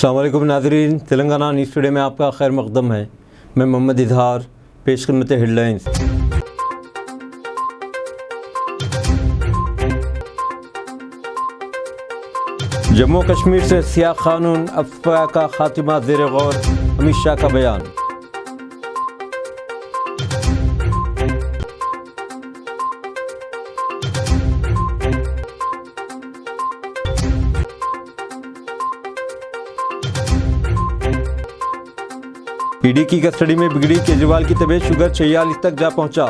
अस्सलाम वालेकुम नाज़रीन, तेलंगाना न्यूज़ टुडे में आपका खैर मक़दम है। मैं मोहम्मद इजहार, पेश खिदमत हेडलाइंस। जम्मू कश्मीर से सियाह कानून अफ़वाह का खात्मा ज़ेर गौर, अमित शाह का बयान। ईडी की कस्टडी में बिगड़ी केजरीवाल की तबीयत, शुगर 46 तक जा पहुंचा।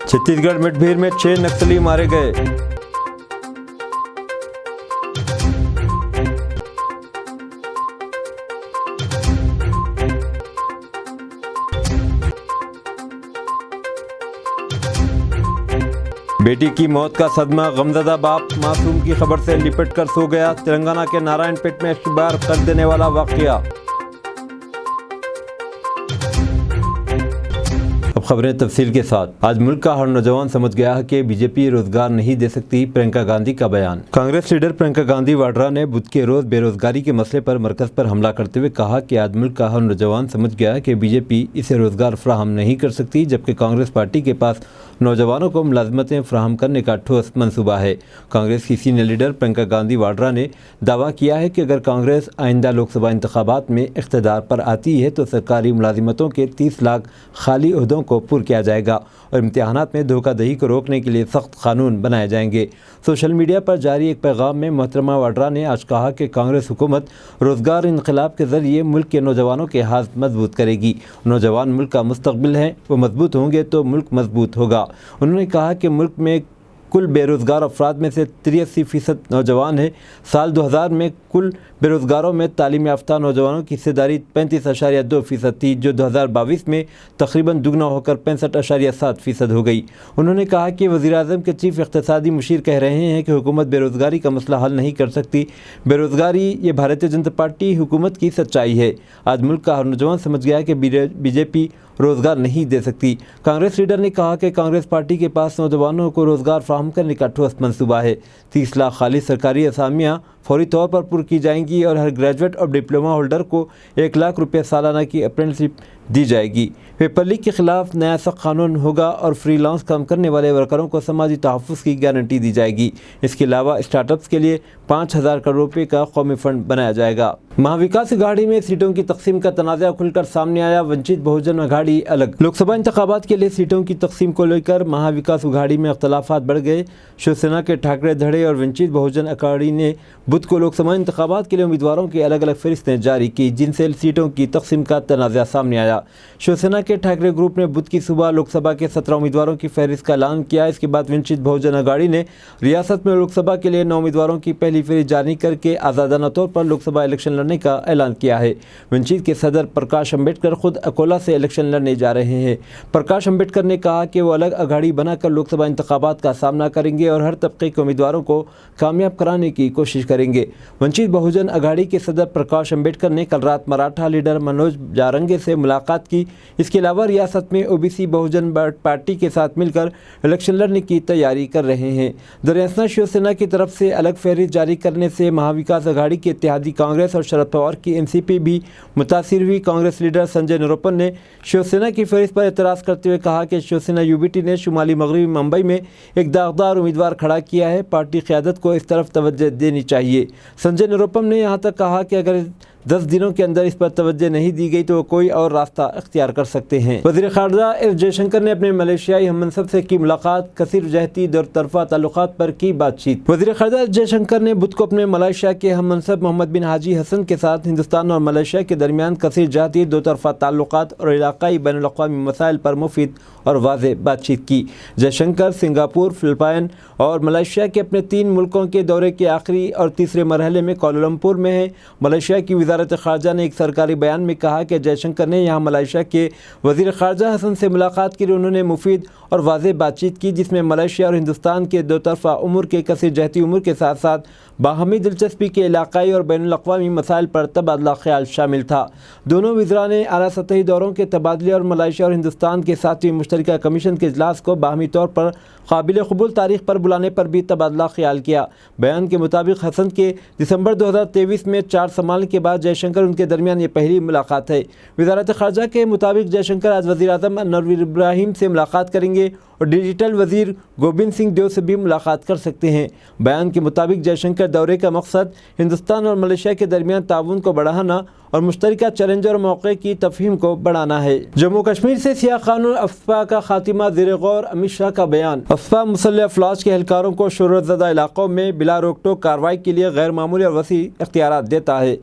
छत्तीसगढ़ मुठभेड़ में 6 नक्सली मारे गए। बेटी की मौत का सदमा, गमज़दा बाप मासूम की खबर से लिपट कर सो गया। तेलंगाना के नारायणपेट में इश्तबार कर देने वाला वाक़या। अब खबरें तफसील के साथ। आज मुल्क का हर नौजवान समझ गया है कि बीजेपी रोजगार नहीं दे सकती, प्रियंका गांधी का बयान। कांग्रेस लीडर प्रियंका गांधी वाड्रा ने बुध के रोज बेरोजगारी के मसले पर मरकज पर हमला करते हुए कहा कि आज मुल्क का हर नौजवान समझ गया है कि बीजेपी इसे रोजगार फराहम नहीं कर सकती, जबकि कांग्रेस पार्टी के पास नौजवानों को मुलाजमतें फराहम करने का ठोस मंसूबा है। कांग्रेस की सीनियर लीडर प्रियंका गांधी वाड्रा ने दावा किया है कि अगर कांग्रेस आइंदा लोकसभा इंतखाबात में इख्तिदार पर आती है तो सरकारी मुलाजिमतों के 30 लाख खाली ओहदों को पुर किया जाएगा और इम्तिहानात में धोखाधड़ी को रोकने के लिए सख्त कानून बनाए जाएंगे। सोशल मीडिया पर जारी एक पैगाम में मोहतरमा वाड्रा ने आज कहा कि कांग्रेस हुकूमत रोज़गार इनकलाब के ज़रिए मुल्क के नौजवानों के हाथ मजबूत करेगी। नौजवान मुल्क का मुस्तकबिल हैं, वो मजबूत होंगे तो मुल्क मजबूत होगा। उन्होंने कहा कि मुल्क में कुल बेरोज़गार अफराद में से 83% नौजवान हैं। साल 2000 में कुल बेरोज़गारों में तालीम याफ्ता नौजवानों की हिस्सेदारी 35.2% थी, जो 2022 में तकरीबन दुगना होकर 65.7% हो गई। उन्होंने कहा कि वज़ीर-ए-आज़म के चीफ इक़्तिसादी मुशीर कह रहे हैं कि हुकूमत बेरोज़गारी का मसला हल नहीं कर सकती। बेरोज़गारी ये भारतीय जनता पार्टी हुकूमत की सच्चाई है। आज मुल्क का हर नौजवान समझ गया कि बीजेपी रोज़गार नहीं दे सकती। कांग्रेस लीडर ने कहा कि कांग्रेस पार्टी के पास नौजवानों को रोज़गार फराहम करने का ठोस मंसूबा है। 30 लाख खाली सरकारी असामियाँ फौरी तौर पर पुर की जाएंगी और हर ग्रेजुएट और डिप्लोमा होल्डर को 1 लाख रुपये सालाना की अप्रेंटिसशिप दी जाएगी। पेपर लीक के खिलाफ नया सख्त कानून होगा और फ्रीलांस काम करने वाले वर्करों को समाजी तहफ़्फ़ुज़ की गारंटी दी जाएगी। इसके अलावा स्टार्टअप्स के लिए 5,000 करोड़ रुपये का कौमी फंड बनाया जाएगा। महाविकास अघाड़ी में सीटों की तकसीम का तनाज़ा खुलकर सामने आया। वंचित बहुजन अघाड़ी अलग। लोकसभा इंतखाबात के लिए सीटों की तकसीम को लेकर महाविकास अघाड़ी में अख्तलाफात बढ़ गए। शिवसेना के ठाकरे धड़े और वंचित बहुजन अघाड़ी ने बुध को लोकसभा इंतखाबात के लिए उम्मीदवारों की अलग अलग फहरिस्तें जारी की, जिनसे सीटों की तकसीम का तनाज़ा सामने आया। शिवसेना के ठाकरे ग्रुप ने बुध की सुबह लोकसभा के 17 उम्मीदवारों की फहरिस्त का ऐलान किया। इसके बाद वंचित बहुजन अघाड़ी ने रियासत में लोकसभा के लिए 9 उम्मीदवारों की पहली फहरिस्त जारी करके आज़ादाना तौर पर लोकसभा इलेक्शन लड़ने का ऐलान किया है। वंचित के सदर प्रकाश अम्बेडकर खुद अकोला से इलेक्शन लड़ने जा रहे हैं। प्रकाश अम्बेडकर ने कहा कि वो अलग अघाड़ी बनाकर लोकसभा इंतखाबात का सामना करेंगे और हर तबके के उम्मीदवारों को कामयाब कराने की कोशिश करेंगे। वंचित बहुजन अघाड़ी के सदर प्रकाश अम्बेडकर ने कल रात मराठा लीडर मनोज जारंगे से मुलाकात की। इसके अलावा रियासत में ओबीसी बहुजन पार्टी के साथ मिलकर इलेक्शन लड़ने की तैयारी कर रहे हैं। दरअसल शिवसेना की तरफ से अलग फहरिस्त जारी करने से महाविकास अघाड़ी के इत्तेहादी कांग्रेस और शरद पवार की एनसीपी भी मुतासिर हुई। कांग्रेस लीडर संजय निरुपम ने शिवसेना की फहरिस्त पर एतराज़ करते हुए कहा कि शिवसेना यूबीटी ने शुमाली मगरबी मुंबई में एक दागदार उम्मीदवार खड़ा किया है। पार्टी क़यादत को इस तरफ तवज्जो देनी चाहिए। संजय निरुपम ने यहाँ तक कहा कि अगर 10 दिनों के अंदर इस पर तवज्जो नहीं दी गई तो कोई और रास्ता इख्तियार कर सकते हैं। वज़ीर ख़ारजा एस जयशंकर ने अपने मलेशियाई हममनसब से की मुलाकात, कसीर जहती दो तरफ़ा ताल्लुकात पर की बातचीत। वज़ीर ख़ारजा एस जयशंकर ने बुध को अपने मलेशिया के हममनसब मोहम्मद बिन हाजी हसन के साथ हिंदुस्तान और मलेशिया के दरमियान कसीर जहती दो तरफ़ा ताल्लुकात और इलाक़ाई बैनुल-अक़वामी मसाइल पर मुफीद और वाज़ेह बातचीत की। जयशंकर सिंगापुर, फिलिपाइन और मलेशिया के अपने 3 मुल्कों के दौरे के आखिरी और तीसरे मरहले में कुआलालंपुर में हैं। मलेशिया की وزارت خارجہ نے ایک سرکاری بیان میں کہا کہ جے شنکر نے یہاں ملائیشیا کے وزیر خارجہ حسن سے ملاقات کی اور انہوں نے مفید اور واضح بات چیت کی، جس میں ملائیشیا اور ہندوستان کے دو طرفہ امور کے کثیر جہتی امور کے ساتھ ساتھ باہمی دلچسپی کے علاقائی اور بین الاقوامی مسائل پر تبادلہ خیال شامل تھا۔ دونوں وزراء نے اعلیٰ سطحی دوروں کے تبادلے اور ملائیشیا اور ہندوستان کے 7ویں مشترکہ کمیشن کے اجلاس کو باہمی طور پر قابل قبول تاریخ پر بلانے پر بھی تبادلہ خیال کیا۔ بیان کے مطابق حسن کے دسمبر 2023 میں 4 سمالنے کے بعد جے شنکر ان کے درمیان یہ پہلی ملاقات ہے۔ وزارت خارجہ کے مطابق جے شنکر آج وزیر اعظم انور ابراہیم سے ملاقات کریں گے اور ڈیجیٹل وزیر گوبند سنگھ دیو سے بھی ملاقات کر سکتے ہیں۔ بیان کے مطابق جے شنکر دورے کا مقصد ہندوستان اور ملائیشیا کے درمیان تعاون کو بڑھانا اور مشترکہ چیلنج اور موقع کی تفہیم کو بڑھانا ہے۔ جموں کشمیر سے سیاہ قانون افسپا کا خاتمہ زیر غور، امت شاہ کا بیان۔ افسپا مسلح افواج کے اہلکاروں کو شہرت زدہ علاقوں میں بلا روک ٹوک کارروائی کے لیے غیر معمولی اور وسیع اختیارات دیتا ہے۔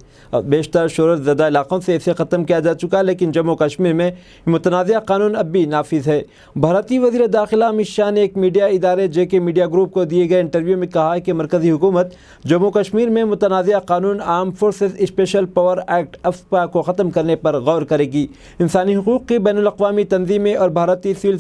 بیشتر شہرت زدہ علاقوں سے اسے ختم کیا جا چکا، لیکن جموں کشمیر میں متنازع قانون اب بھی نافذ ہے۔ بھارتی وزیر داخلہ امت شاہ نے ایک میڈیا ادارے جے کے میڈیا گروپ کو دیے گئے انٹرویو میں کہا کہ مرکزی حکومت جموں کشمیر میں متنازع قانون arm forces special power act AFSPA کو ختم کرنے پر غور کرے گی۔ انسانی حقوق کی بین الاقوامی تنظیمیں اور بھارتی سول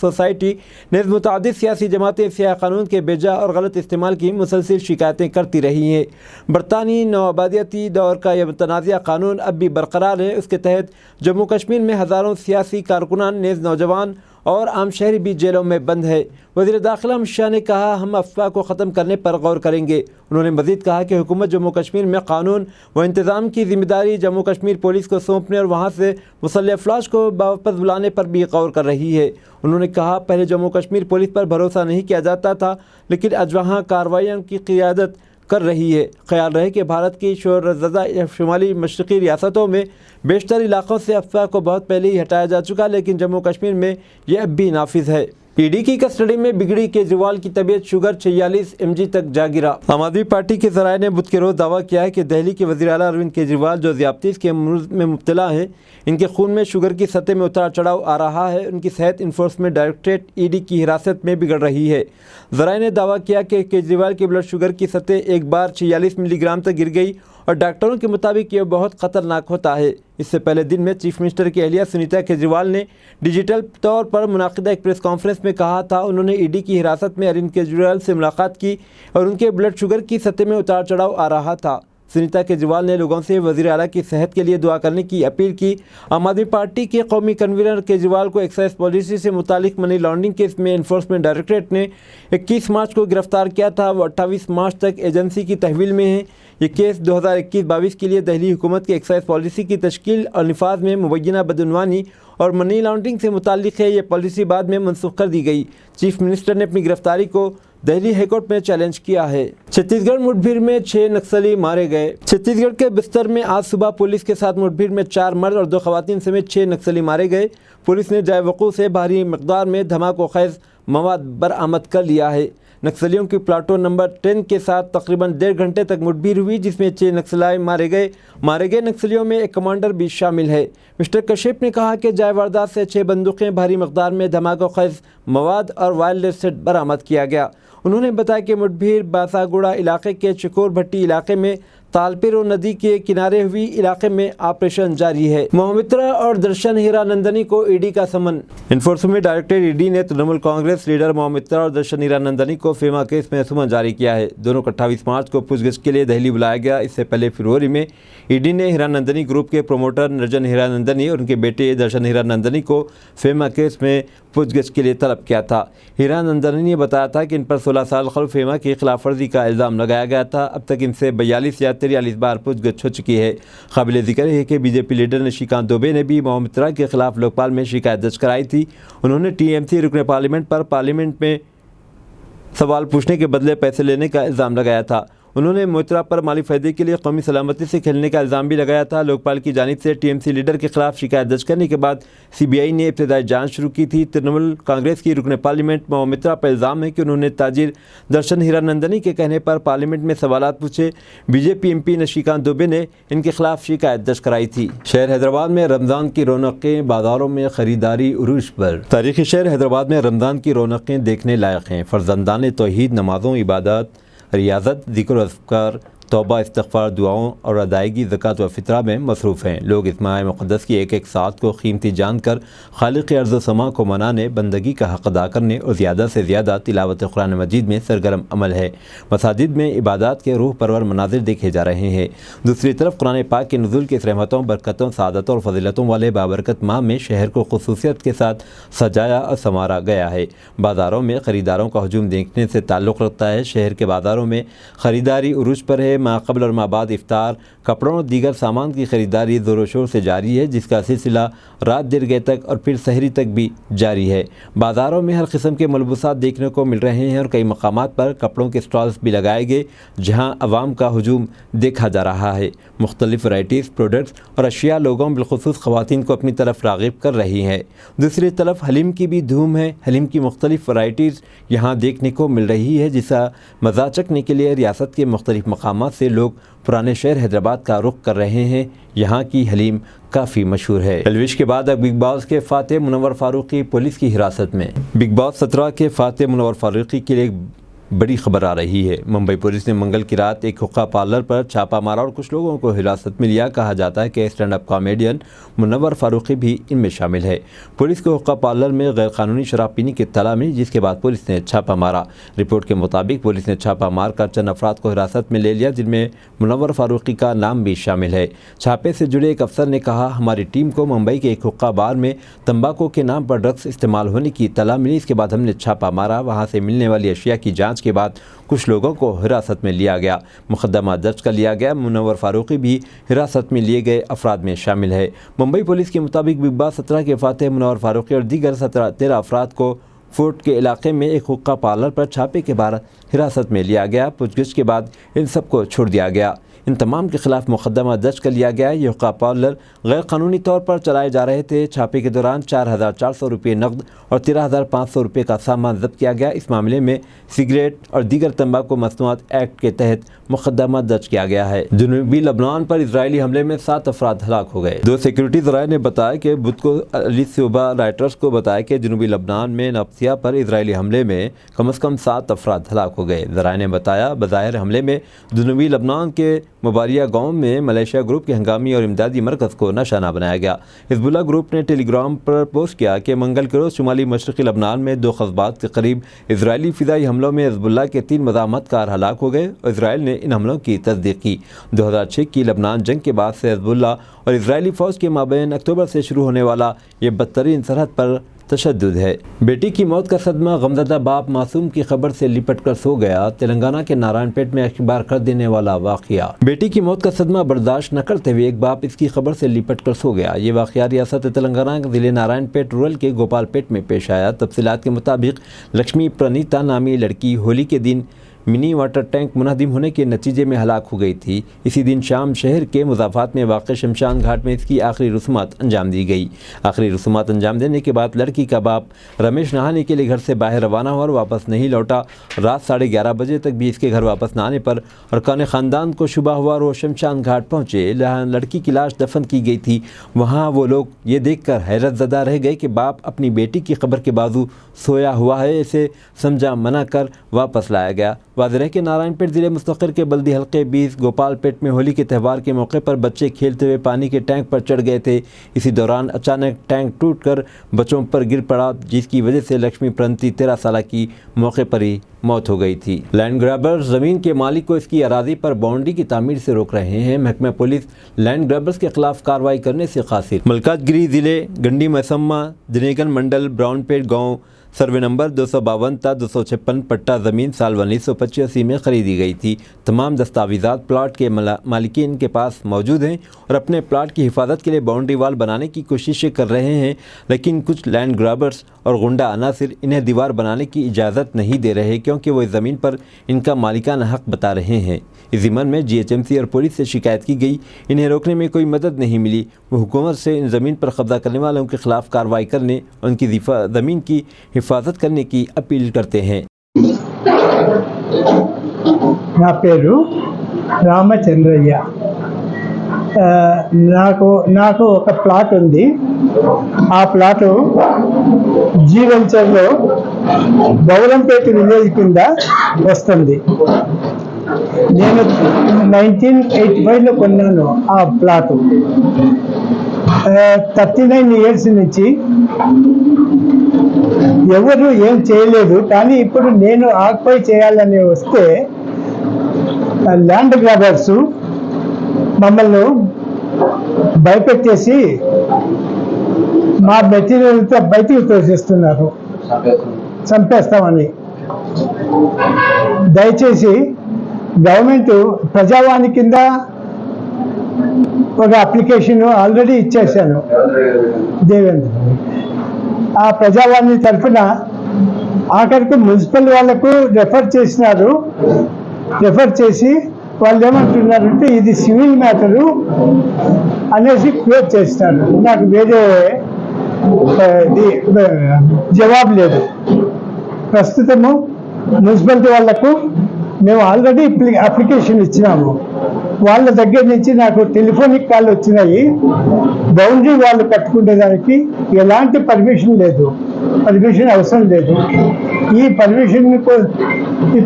سوسائٹی نیز متعدد سیاسی جماعتیں سیاہ قانون کے بے جا اور غلط استعمال کی مسلسل شکایتیں کرتی رہی ہیں۔ برطانوی نوآبادیاتی دور کا یہ متنازع قانون اب بھی برقرار ہے۔ اس کے تحت جموں کشمیر میں ہزاروں سیاسی کارکنان نیز نوجوان اور عام شہری بھی جیلوں میں بند ہے۔ وزیر داخلہ امت شاہ نے کہا، ہم افسپا کو ختم کرنے پر غور کریں گے۔ انہوں نے مزید کہا کہ حکومت جموں کشمیر میں قانون و انتظام کی ذمہ داری جموں کشمیر پولیس کو سونپنے اور وہاں سے مسلح افواج کو واپس بلانے پر بھی غور کر رہی ہے۔ انہوں نے کہا، پہلے جموں کشمیر پولیس پر بھروسہ نہیں کیا جاتا تھا، لیکن آج وہاں کارروائیوں کی قیادت کر رہی ہے۔ خیال رہے کہ بھارت کی شہرت زدہ شمالی مشرقی ریاستوں میں بیشتر علاقوں سے افسپا کو بہت پہلے ہی ہٹایا جا چکا، لیکن جموں کشمیر میں یہ اب بھی نافذ ہے۔ ای ڈی کی کسٹڈی میں بگڑی کیجریوال کی طبیعت، شوگر 46 mg تک جا گرا۔ عام آدمی پارٹی کے ذرائع نے بدھ کے روز دعویٰ کیا ہے کہ دہلی کے وزیر اعلیٰ اروند کیجریوال جو ذیابطیس کے مرض میں مبتلا ہیں، ان کے خون میں شوگر کی سطح میں اتار چڑھاؤ آ رہا ہے۔ ان کی صحت انفورسمنٹ ڈائریکٹریٹ ای ڈی کی حراست میں بگڑ رہی ہے۔ ذرائع نے دعویٰ کیا کہ کیجریوال کی بلڈ شوگر کی سطح ایک بار 46 ملی گرام تک گر گئی اور ڈاکٹروں کے مطابق یہ بہت خطرناک ہوتا ہے۔ اس سے پہلے دن میں چیف منسٹر کی اہلیہ سنیتا کیجریوال نے ڈیجیٹل طور پر منعقدہ ایک پریس کانفرنس میں کہا تھا، انہوں نے ای ڈی کی حراست میں اروند کیجریوال سے ملاقات کی اور ان کے بلڈ شوگر کی سطح میں اتار چڑھاؤ آ رہا تھا۔ سنیتا کیجریوال نے لوگوں سے وزیر اعلیٰ کی صحت کے لیے دعا کرنے کی اپیل کی۔ عام آدمی پارٹی کے قومی کنوینر کیجریوال کو ایکسائز پالیسی سے متعلق منی لانڈرنگ کیس میں انفورسمنٹ ڈائریکٹریٹ نے 21 مارچ کو گرفتار کیا تھا۔ وہ 28 مارچ تک ایجنسی کی تحویل میں ہیں۔ یہ کیس 2021-22 کے لیے دہلی حکومت کے ایکسائز پالیسی کی تشکیل اور نفاذ میں مبینہ بدعنوانی اور منی لانڈرنگ سے متعلق ہے۔ یہ پالیسی بعد میں منسوخ کر دی گئی۔ چیف منسٹر نے اپنی گرفتاری کو دہلی ہائی کورٹ میں چیلنج کیا ہے۔ چھتیس گڑھ مڈ بھیڑ میں 6 نکسلی مارے گئے۔ چھتیس گڑھ کے بستر میں آج صبح پولیس کے ساتھ مڈ بھیڑ میں 4 مرد اور 2 خواتین سمیت 6 نکسلی مارے گئے۔ پولیس نے جائے وقوع سے بھاری مقدار میں دھماکہ خیز مواد برآمد کر لیا ہے۔ نکسلیوں کی پلاٹون نمبر 10 کے ساتھ تقریباً 1.5 گھنٹے تک مڈ بھیڑ ہوئی، جس میں 6 نکسلائی مارے گئے نکسلیوں میں ایک کمانڈر بھی شامل ہے۔ مسٹر کشیپ نے کہا کہ جائے واردات سے 6 بندوقیں، بھاری مقدار میں دھماکہ خیز مواد اور وائرلیس سیٹ برآمد کیا گیا۔ انہوں نے بتایا کہ مڈ بھیڑ باساگوڑا علاقے کے چکور بھٹی علاقے میں تالپیرو ندی کے کنارے ہوئی علاقے میں آپریشن جاری ہے۔ موہمترا اور درشن ہیرا نندنی کو ای ڈی کا سمن۔ انفورسمنٹ ڈائریکٹریٹ ای ڈی نے ترنمول کانگریس لیڈر موہمترا اور درشن ہیرا نندنی کو فیما کیس میں سمن جاری کیا ہے۔ دونوں کو 28 مارچ کو پوچھ گچھ کے لیے دہلی بلایا گیا۔ اس سے پہلے فروری میں ای ڈی نے ہیرا نندنی گروپ کے پروموٹر نرجن ہیرا نندنی اور ان کے بیٹے درشن ہیرا نندنی کو فیما کیس میں پوچھ گچھ کے لیے طلب کیا تھا۔ ہیرا نندنی نے بتایا تھا کہ ان پر 16 سال قبل فیما کی خلاف ورزی کا الزام لگایا گیا تھا۔ اب تک ان سے 42 یا 43 بار پوچھ گچھ ہو چکی ہے۔ قابل ذکر ہے کہ B J P leader Nishikant Dubey نے بھی موہمترا کے خلاف لوکپال میں شکایت درج کرائی تھی۔ انہوں نے ٹی ایم سی رکن پارلیمنٹ پر پارلیمنٹ میں سوال پوچھنے کے بدلے پیسے لینے کا الزام لگایا تھا۔ انہوں نے موہمترا پر مالی فائدے کے لیے قومی سلامتی سے کھیلنے کا الزام بھی لگایا تھا۔ لوکپال کی جانب سے ٹی ایم سی لیڈر کے خلاف شکایت درج کرنے کے بعد سی بی آئی نے ابتدائی جانچ شروع کی تھی۔ ترنمول کانگریس کی رکن پارلیمنٹ موہمترا پر الزام ہے کہ انہوں نے تاجر درشن ہیرا نندنی کے کہنے پر پارلیمنٹ میں سوالات پوچھے۔ B J P M P Nishikant Dubey نے ان کے خلاف شکایت درج کرائی تھی۔ شہر حیدرآباد میں رمضان کی رونقیں، بازاروں میں خریداری عروج پر۔ تاریخی شہر حیدرآباد میں رمضان کی رونقیں دیکھنے لائق ہیں۔ فرزندان توحید نمازوں، عبادات، ریاضت، ذکر و اذکار، तौबा, इस्तग़फ़ार, दुआओं और अदायगी ज़कात व फ़ितरा में मसरूफ़ हैं। लोग इस माह मुक़द्दस की एक एक सात को कीमती जानकर खालिक़ अर्ज़ व समा को मनाने, बंदगी का हक़ अदा करने और ज़्यादा से ज़्यादा तिलावत कुरान मजीद में सरगर्म अमल है। मसाजिद में इबादत के रूह परवर मनाज़िर देखे जा रहे हैं। दूसरी तरफ कुरान पाक के नुज़ूल की रहमतों, बरकतों, सादतों और फजीलतों वाले बाबरकत माह में शहर को खुसूसियत के साथ सजाया और संवारा गया है। बाज़ारों में ख़रीदारों का हजूम देखने से ताल्लुक़ रखता है। शहर के बाज़ारों में ख़रीदारी उरूज पर है। माक़बल और माबाद इफ्तार, कपड़ों और दीगर सामान की ख़रीदारी ज़ोर शोर से जारी है, जिसका सिलसिला रात देर गए तक और फिर सहरी तक भी जारी है। बाज़ारों में हर किस्म के मलबूसात देखने को मिल रहे हैं और कई मकामात पर कपड़ों के स्टॉल्स भी लगाए गए, जहां अवाम का हजूम देखा जा रहा है। मुख्तलिफ वैराइटीज़, प्रोडक्ट्स और अशिया लोगों बिलखुसूस ख़वातीन को अपनी तरफ राग़िब कर रही हैं। दूसरी तरफ हलीम की भी धूम है। हलीम की मुख्तलिफ वैराइटीज़ यहाँ देखने को मिल रही है, जिसका मज़ा चखने के लिए रियासत के मुख्तलिफ मकामात से लोग पुराने शहर हैदराबाद का रुख कर रहे हैं। यहाँ की हलीम काफ़ी मशहूर है। टेलीविज़न के बाद अब बिग बॉस के फातिह मुनव्वर फारूकी पुलिस की हिरासत में। बिग बॉस 17 के फातिह मुनव्वर फारूकी के लिए बड़ी खबर आ रही है। मुंबई पुलिस ने मंगल की रात एक हुक्का पार्लर पर छापा मारा और कुछ लोगों को हिरासत में लिया। कहा जाता है कि stand up comedian Munawar Faruqui भी इनमें शामिल है। पुलिस को हुक्का पार्लर में गैरकानूनी शराब पीने की इत्तला मिली, जिसके बाद पुलिस ने छापा मारा। रिपोर्ट के मुताबिक पुलिस ने छापा मारकर चंद अफराद को हिरासत में ले लिया, जिनमें मुनव्वर फारूकी का नाम भी शामिल है। छापे से जुड़े एक अफसर ने कहा, हमारी टीम को मुंबई के एक हुक्का बार में तंबाकू के नाम पर ड्रग्स इस्तेमाल होने की इत्तला मिली। इसके बाद हमने छापा मारा। वहाँ से मिलने वाली अशिया की जाँच के बाद कुछ लोगों को हिरासत में लिया गया। मुकदमा दर्ज कर लिया गया। मुनव्वर फारूकी भी हिरासत में लिए गए अफराद में शामिल है। मुंबई पुलिस के मुताबिक बिग बॉस 17 के फातिह मुनव्वर फारूकी और दीगर 13 अफराद को फोर्ट के इलाके में एक हुक्का पार्लर पर छापे के बाद हिरासत में लिया गया। पूछगिछ के बाद इन सबको छोड़ दिया गया। इन तमाम के खिलाफ मुकदमा दर्ज कर लिया गया। ये हुक्का पार्लर गैर कानूनी तौर पर चलाए जा रहे थे। छापे के दौरान 4,400 रुपये नकद और 13,500 रुपये का सामान जब्त किया गया। इस मामले में सिगरेट और दीगर तंबाकू मसनूआत एक्ट के तहत मुकदमा दर्ज किया गया है। जनूबी लबनान पर इजरायली हमले में 7 अफराद हलाक हो गए। 2 सिक्योरिटी ज़राए ने बताया कि बुध को अली सूबा राइटर्स को बताया कि जनूबी लबनान में नफ्सिया पर इजरायली हमले में कम से कम 7 अफराद हलाक हो गए। ज़राए ने बताया, बज़ाहिर हमले में जनूबी लबनान के मुबारिया गांव में मलेशिया ग्रुप के हंगामी और इमदादी मरकज़ को निशाना बनाया गया। हिज़्बुल्लाह ग्रुप ने टेलीग्राम पर पोस्ट किया कि मंगल के रोज़ शुमाली मशरक़ी लबनान में 2 कस्बात के करीब इजरायली फ़िज़ाई हमलों में हिज़्बुल्लाह के 3 मज़ाहमतकार हलाक हो गए और इसराइल ने इन हमलों की तस्दीक की। 2006 की लबनान जंग के बाद से हिज़्बुल्लाह और इजरायली फ़ौज के माबैन अक्टूबर से शुरू होने वाला ये बदतरीन सरहद पर तशद्दुद है। बेटी की मौत का सदमा, गमज़दा बाप मासूम की खबर से लिपट कर सो गया। तेलंगाना के नारायणपेट में अखबार कर देने वाला वाक़या। बेटी की मौत का सदमा बर्दाश्त न करते हुए एक बाप इसकी खबर से लिपट कर सो गया। ये वाक़या रियासत तेलंगाना के ज़िले नारायणपेट रूरल के गोपालपेट में पेश आया। तफसीलात के मुताबिक लक्ष्मी प्रणीता नामी लड़की होली के दिन मिनी वाटर टैंक मुनहदिम होने के नतीजे में हलाक हो गई थी। इसी दिन शाम शहर के मुज़ाफ़ात में वाक़ शमशान घाट में इसकी आखिरी रस्मात अंजाम दी गई। आखिरी रस्मात अंजाम देने के बाद लड़की का बाप रमेश नहाने के लिए घर से बाहर रवाना हुआ और वापस नहीं लौटा। रात 11:30 बजे तक भी इसके घर वापस न आने पर अरकान ख़ानदान को शुबा हुआ और वो शमशान घाट पहुँचे। जहाँ लड़की की लाश दफन की गई थी, वहाँ वो लोग ये देख कर हैरत ज़दा रह गए कि बाप अपनी बेटी की खबर के बाजू सोया हुआ है। इसे समझा मना कर वापस लाया गया। वाज़ेह है कि नारायणपेट ज़िले मुस्तक़िर के बल्दी हल्के 20 गोपालपेट में होली के त्यौहार के मौके पर बच्चे खेलते हुए पानी के टैंक पर चढ़ गए थे। इसी दौरान अचानक टैंक टूटकर बच्चों पर गिर पड़ा, जिसकी वजह से लक्ष्मी प्रणती 13 साल की मौके पर ही मौत हो गई थी। लैंड ग्रैबर्स ज़मीन के मालिक को इसकी अराज़ी पर बाउंड्री की तामीर से रोक रहे हैं। महकमा पुलिस लैंड ग्रैबर्स के खिलाफ कार्रवाई करने से कासिर। मलकाजगिरी ज़िले गंडी मैसम्मा दिनेगन मंडल ब्राउनपेट गाँव सर्वे नंबर 252 ता 256 पट्टा ज़मीन साल 1985 में ख़रीदी गई थी। तमाम दस्तावेज़ात प्लाट के मालिकीन के पास मौजूद हैं और अपने प्लाट की हिफाजत के लिए बाउंड्री वाल बनाने की कोशिशें कर रहे हैं, लेकिन कुछ लैंड ग्रैबर्स और गुंडा अनासिर इन्हें दीवार बनाने की इजाज़त नहीं दे रहे, क्योंकि वो इस ज़मीन पर इनका मालिकाना हक़ बता रहे हैं। इस ज़िम्मन में GHMC और पुलिस से शिकायत की गई, इन्हें रोकने में कोई मदद नहीं मिली। वो हुकूमत से इन ज़मीन पर कब्ज़ा करने वालों के ख़िलाफ़ कार्रवाई करने, उनकी ज़मीन की हिफाजत करने की अपील करते हैं। నా పేరు రామచంద్రయ్య. నాకు ఒక ప్లాట్ ఉంది. ఆ ప్లాట్ జీ వెంచర్లో బౌరంపేట విలేజ్ కింద వస్తుంది. నేను 1985లో కొన్నాను ఆ ప్లాటు. 39 ఇయర్స్ నుంచి ఎవరు ఏం చేయలేదు. కానీ ఇప్పుడు నేను ఆక్యుపై చేయాలని వస్తే ల్యాండ్ గ్రాబర్స్ మమ్మల్ని భయపెట్టేసి మా మెటీరియల్తో బయటికి తోసేస్తున్నారు, చంపేస్తామని. దయచేసి గవర్నమెంట్ ప్రజావాణి కింద ఒక అప్లికేషన్ ఆల్రెడీ ఇచ్చేసాను దేవేంద్ర. ఆ ప్రజావాణి తరఫున ఆఖరికి మున్సిపల్ వాళ్ళకు రెఫర్ చేసినారు. రెఫర్ చేసి వాళ్ళు ఏమంటున్నారంటే ఇది సివిల్ మ్యాటరు అనేసి క్లోజ్ చేస్తారు. నాకు వేరే జవాబు లేదు. ప్రస్తుతము మున్సిపాలిటీ వాళ్లకు మేము ఆల్రెడీ అప్లికేషన్ ఇచ్చినాము. వాళ్ళ దగ్గర నుంచి నాకు టెలిఫోనిక్ కాల్ వచ్చినాయి. బౌండరీ వాళ్ళు కట్టుకునేదానికి ఎలాంటి పర్మిషన్ లేదు, పర్మిషన్ అవసరం లేదు. ఈ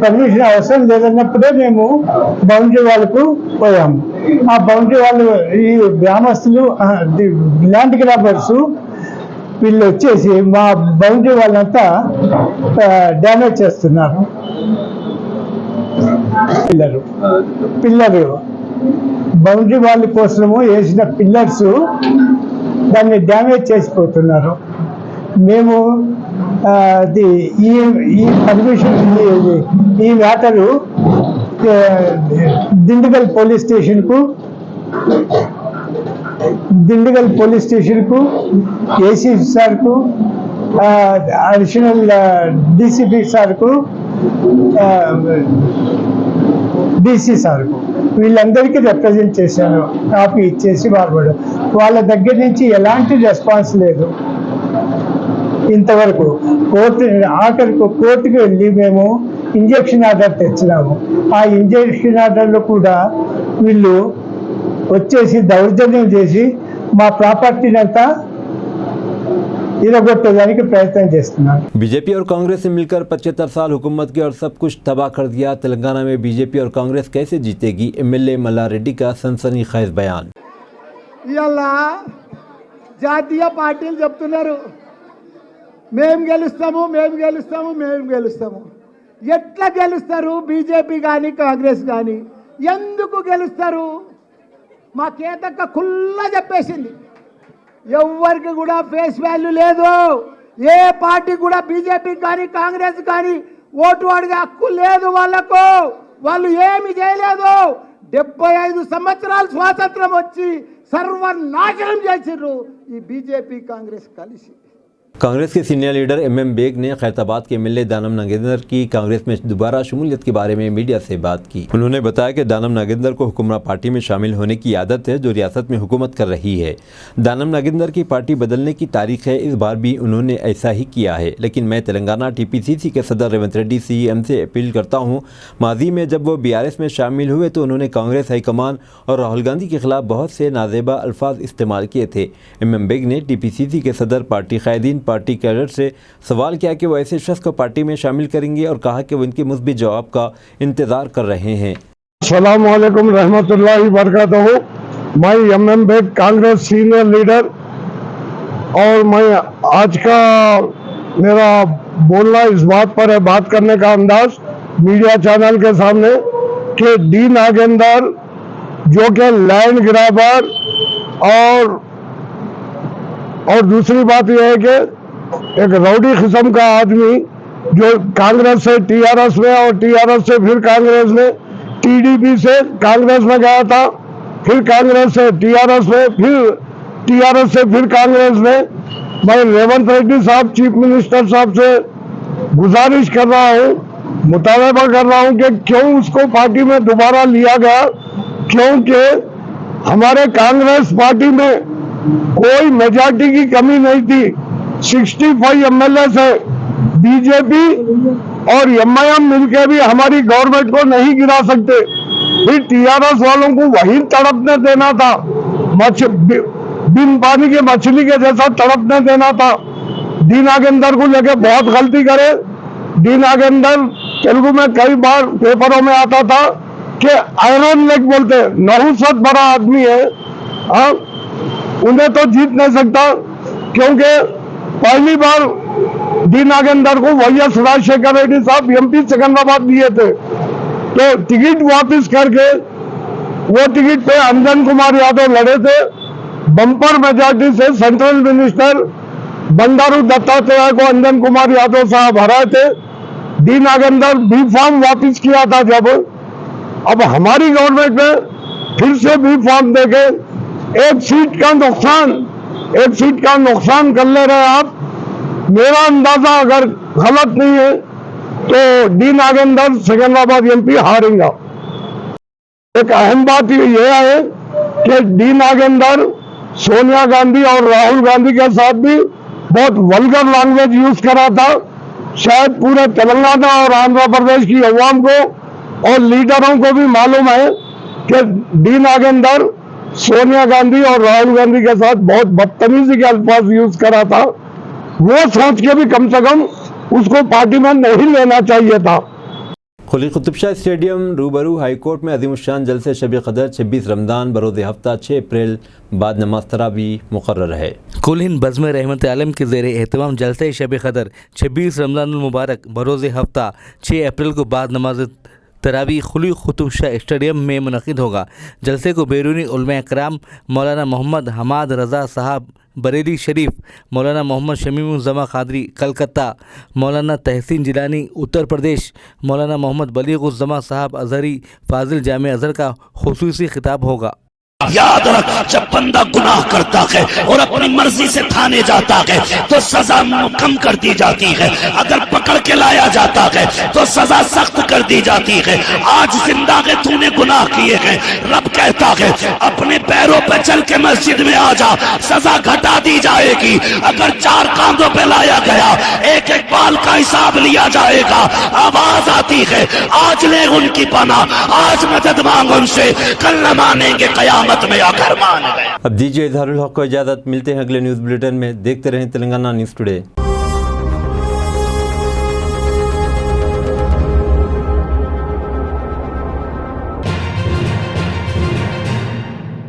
పర్మిషన్ అవసరం లేదన్నప్పుడే మేము బౌండరీ వాళ్ళకు పోయాము. ఆ బౌండరీ వాళ్ళు ఈ గ్రామస్తులు ల్యాండ్ గ్రాబర్స్ వీళ్ళు వచ్చేసి మా బౌండరీ వాళ్ళంతా డ్యామేజ్ చేస్తున్నారు. పిల్లరు బౌండరీ వాళ్ళ కోసము వేసిన పిల్లర్స్ దాన్ని డ్యామేజ్ చేసిపోతున్నారు. మేము ఈ పర్మిషన్ ఈ మ్యాటరు దిండుగల్ పోలీస్ స్టేషన్కు ఏసీ సార్కు అడిషనల్ డీసీపీ సార్కు డీసీ సార్కు వీళ్ళందరికీ రిప్రజెంట్ చేశాను. కాపీ ఇచ్చేసి వాళ్ళ దగ్గర నుంచి ఎలాంటి రెస్పాన్స్ లేదు ఇంతవరకు. కోర్టుకు వెళ్ళి మేము ఇంజక్షన్ ఆర్డర్ తెచ్చినాము. ఆ ఇంజక్షన్ ఆర్డర్లో కూడా వీళ్ళు వచ్చేసి దౌర్జన్యం చేసి మా ప్రాపర్టీని అంతా ఇరగొట్టడానికి ప్రయత్నం చేస్తున్నారు. बीजेपी और कांग्रेस ने मिलकर 75 साल हुकूमत की और सब कुछ तबाह कर दिया। तेलंगाना में बीजेपी और कांग्रेस कैसे जीतेगी? एमएलए मल्लारेड्डी का सनसनीखेज बयान। ఇవాళ జాతీయ పార్టీలు చెప్తున్నారు మేము గెలుస్తాము. ఎట్లా గెలుస్తారు? బీజేపీ కానీ కాంగ్రెస్ కానీ ఎందుకు గెలుస్తారు? మా కేతక్క ఖుల్లా చెప్పేసింది. ఎవరికి కూడా ఫేస్ వాల్యూ లేదు. ఏ పార్టీ కూడా బీజేపీ కానీ కాంగ్రెస్ కానీ ఓటు అడిగే హక్కు లేదు వాళ్ళకు. వాళ్ళు ఏమి చేయలేదు. 75 సంవత్సరాలు స్వాతంత్రం వచ్చి సర్వనాశనం చేసిర్రు ఈ బీజేపీ కాంగ్రెస్ కలిసి. कांग्रेस के सीनियर लीडर एमएम बेग ने खैरताबाद के एमएलए दानम नागेंद्र की कांग्रेस में दोबारा शमूलियत के बारे में मीडिया से बात की। उन्होंने बताया कि दानम नागेंद्र को हुक्मरान पार्टी में शामिल होने की आदत है जो रियासत में हुकूमत कर रही है। दानम नागेंद्र की पार्टी बदलने की तारीख है, इस बार भी उन्होंने ऐसा ही किया है। लेकिन मैं तेलंगाना टीपीसीसी के सदर रेवंत रेड्डी सीएम से अपील करता हूँ, माजी में जब वो बीआरएस में शामिल हुए तो उन्होंने कांग्रेस हाईकमान और राहुल गांधी के खिलाफ बहुत से नाजेबा अल्फाज इस्तेमाल किए थे। एमएम बेग ने टीपीसीसी के सदर पार्टी कायदीन पार्टी कैडर से सवाल किया कि वो ऐसे शख्स को पार्टी में शामिल करेंगे और कहा कि वो इनके मुस्बित जवाब का इंतज़ार कर रहे हैं। अस्सलाम वालेकुम रहमतुल्लाहि बरकातहू। मैं M M Baig Congress senior leader और मैं आज का मेरा बोलना इस बात पर है, बात करने का अंदाज मीडिया चैनल के सामने कि डी नागेंद्र जो कि लैंड ग्रैबर और दूसरी बात यह है कि एक रउडी किस्म का आदमी जो कांग्रेस से टीआरएस में और टीआरएस से फिर कांग्रेस में, टीडीपी से कांग्रेस में गया था, फिर कांग्रेस से टीआरएस में, फिर टीआरएस से फिर कांग्रेस में। मैं रेवंत रेड्डी साहब चीफ मिनिस्टर साहब से गुजारिश कर रहा हूँ, मुतालबा कर रहा हूँ कि क्यों उसको पार्टी में दोबारा लिया गया, क्योंकि हमारे कांग्रेस पार्टी में कोई मेजॉरिटी की कमी नहीं थी। 65 एमएलए से बीजेपी और एमआईएम मिलकर भी हमारी गवर्नमेंट को नहीं गिरा सकते। फिर टीआरएस वालों को वही तड़पने देना था, बिन पानी के मछली के जैसा तड़पने देना था। डी नागेंद्र को लेकर बहुत गलती करे। डी नागेंद्र तेलुगु में कई बार पेपरों में आता था कि आयरन लेग बोलते हैं, नहुसत बड़ा आदमी है, हाँ, उन्हें तो जीत नहीं सकता, क्योंकि पहली बार डी नागेंद्र को वाईएस राजशेखर रेड्डी साहब एमपी सिकंदराबाद दिए थे, तो टिकट वापस करके वो टिकट पे अंजन कुमार यादव लड़े थे, बम्पर मेजॉरिटी से सेंट्रल मिनिस्टर बंडारू दत्तात्रेय को अंजन कुमार यादव साहब हराए थे। डी नागेंद्र बी फॉर्म वापिस किया था जब, अब हमारी गवर्नमेंट में फिर से बी फॉर्म देके एक सीट का नुकसान कर ले रहे आप। मेरा अंदाजा अगर गलत नहीं है तो डी नागेंद्र सिकंदराबाद एमपी हारेगा। एक अहम बात यह है कि डी नागेंद्र सोनिया गांधी और राहुल गांधी के साथ भी बहुत वल्गर लैंग्वेज यूज करा था। शायद पूरे तेलंगाना और आंध्र प्रदेश की अवाम को और लीडरों को भी मालूम है कि डी नागेंद्र सोनिया गांधी और राहुल गांधी के साथ बहुत बदतमीजी के अल्फाज यूज करा था। वो सोच के भी कम से कम उसको पार्टी में नहीं लेना चाहिए था। कुली कुतुब शाह स्टेडियम रूबरू हाईकोर्ट में अज़ीमुश्शान जलसे शब क़दर 26 रमज़ान बरोज़ हफ्ता 6 अप्रैल बाद नमाज तरावी मुकर्रर है। कुल हिंद बज़्म रहमत आलम के ज़ेर एहतमाम जलसे शब क़दर 26 रमज़ान मुबारक बरोज़ हफ्ता 6 अप्रैल को बाद नमाज तरावी कुली कुतुब शाह स्टेडियम में मुनक़िद होगा। जलसे को बैरूनी उलमा इकराम मौलाना मोहम्मद हमाद रज़ा साहब बरेली शरीफ, मौलाना मोहम्मद शमीमुज़्ज़मा क़ादरी कलकत्ता, मौलाना तहसीन जिलानी उत्तर प्रदेश, मौलाना मोहम्मद बलीग़ुज़्ज़मा साहब अज़हरी फ़ाज़िल जामिया अज़हर का ख़ुसूसी खिताब होगा। याद रख, जब बंदा गुनाह करता है और अपनी मर्जी से थाने जाता है तो सजा कम कर दी जाती है, अगर पकड़ के लाया जाता है तो सजा सख्त कर दी जाती है। आज जिंदा है तूने गुनाह किए हैं, रब कहता है अपने पैरों पर चल के मस्जिद में आ जा, सजा घटा दी जाएगी। अगर 4 कांधों पे लाया गया, एक एक बाल का हिसाब लिया जाएगा। आवाज आती है आज ले उनकी पनाह, आज मदद मांग उनसे, कल न मानेंगे कयामत में आकर मान गए। अब दीजिए इजहारुल हक को इजाज़त, मिलते हैं अगले न्यूज़ बुलेटिन में। देखते रहें तेलंगाना न्यूज़ टुडे।